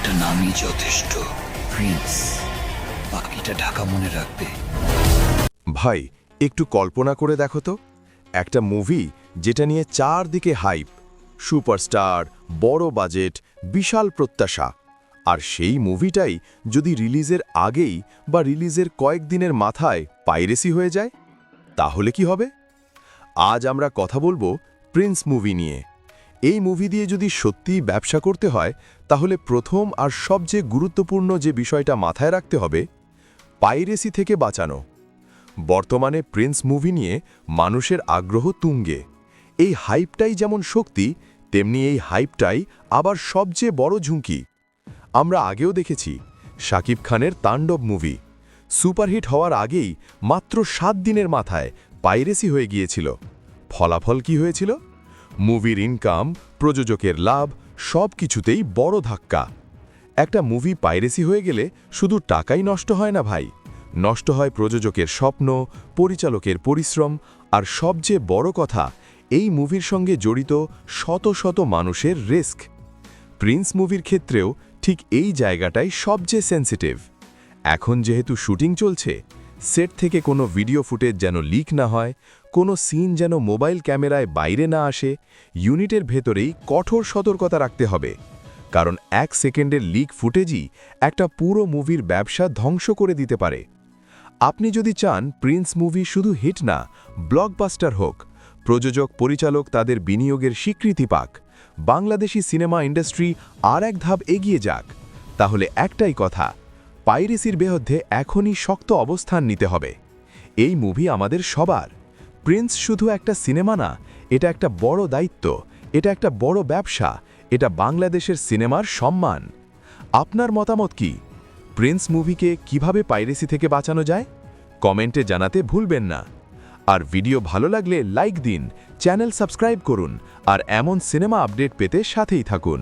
একটা নামই যথেষ্ট, প্রিন্স। বাকিটা ঢাকা মনে রাখবে। ভাই, একটু কল্পনা করে দেখো তো, একটা মুভি যেটা নিয়ে চারদিকে হাইপ, সুপারস্টার, বড় বাজেট, বিশাল প্রত্যাশা, আর সেই মুভিটাই যদি রিলিজের আগেই বা রিলিজের কয়েকদিনের মাথায় পাইরেসি হয়ে যায়, তাহলে কি হবে? আজ আমরা কথা বলবো প্রিন্স মুভি নিয়ে। এই মুভি দিয়ে যদি সত্যিই ব্যবসা করতে হয়, তাহলে প্রথম আর সবচেয়ে গুরুত্বপূর্ণ যে বিষয়টা মাথায় রাখতে হবে, পাইরেসি থেকে বাঁচানো। বর্তমানে প্রিন্স মুভি নিয়ে মানুষের আগ্রহ তুঙ্গে। এই হাইপটাই যেমন শক্তি, তেমনি এই হাইপটাই আবার সবচেয়ে বড় ঝুঁকি। আমরা আগেও দেখেছি শাকিব খানের তাণ্ডব মুভি সুপারহিট হওয়ার আগেই মাত্র 7 দিনের মাথায় পাইরেসি হয়ে গিয়েছিল। ফলাফল কি হয়েছিল? মুভির ইনকাম, প্রযোজকের লাভ, সব কিছুতেই বড় ধাক্কা। একটা মুভি পাইরেসি হয়ে গেলে শুধু টাকাই নষ্ট হয় না ভাই, নষ্ট হয় প্রযোজকের স্বপ্ন, পরিচালকের পরিশ্রম, আর সবচেয়ে বড় কথা, এই মুভির সঙ্গে জড়িত শত শত মানুষের রিস্ক। প্রিন্স মুভির ক্ষেত্রেও ঠিক এই জায়গাটাই সবচেয়ে সেন্সিটিভ। এখন যেহেতু শুটিং চলছে, সেট থেকে কোনো ভিডিও ফুটেজ যেন লিক না হয়, কোনো সিন যেন মোবাইল ক্যামেরায় বাইরে না আসে, ইউনিটের ভেতরেই কঠোর সতর্কতা রাখতে হবে। কারণ 1 সেকেন্ডের লিক ফুটেজই একটা পুরো মুভির ব্যবসা ধ্বংস করে দিতে পারে। আপনি যদি চান প্রিন্স মুভি শুধু হিট না, ব্লকবাস্টার হোক, প্রযোজক পরিচালক তাদের বিনিয়োগের স্বীকৃতি পাক, বাংলাদেশি সিনেমা ইন্ডাস্ট্রি আর এক ধাপ এগিয়ে যাক, তাহলে একটাই কথা, পাইরেসির বিরুদ্ধে এখনই শক্ত অবস্থান নিতে হবে। এই মুভি আমাদের সবার। প্রিন্স শুধু একটা সিনেমা না, এটা একটা বড় দায়িত্ব, এটা একটা বড় ব্যবসা, এটা বাংলাদেশের সিনেমার সম্মান। আপনার মতামত কি? প্রিন্স মুভিকে কিভাবে পাইরেসি থেকে বাঁচানো যায়? কমেন্টে জানাতে ভুলবেন না। আর ভিডিও ভালো লাগলে লাইক দিন, চ্যানেল সাবস্ক্রাইব করুন, আর এমন সিনেমা আপডেট পেতে সাথেই থাকুন।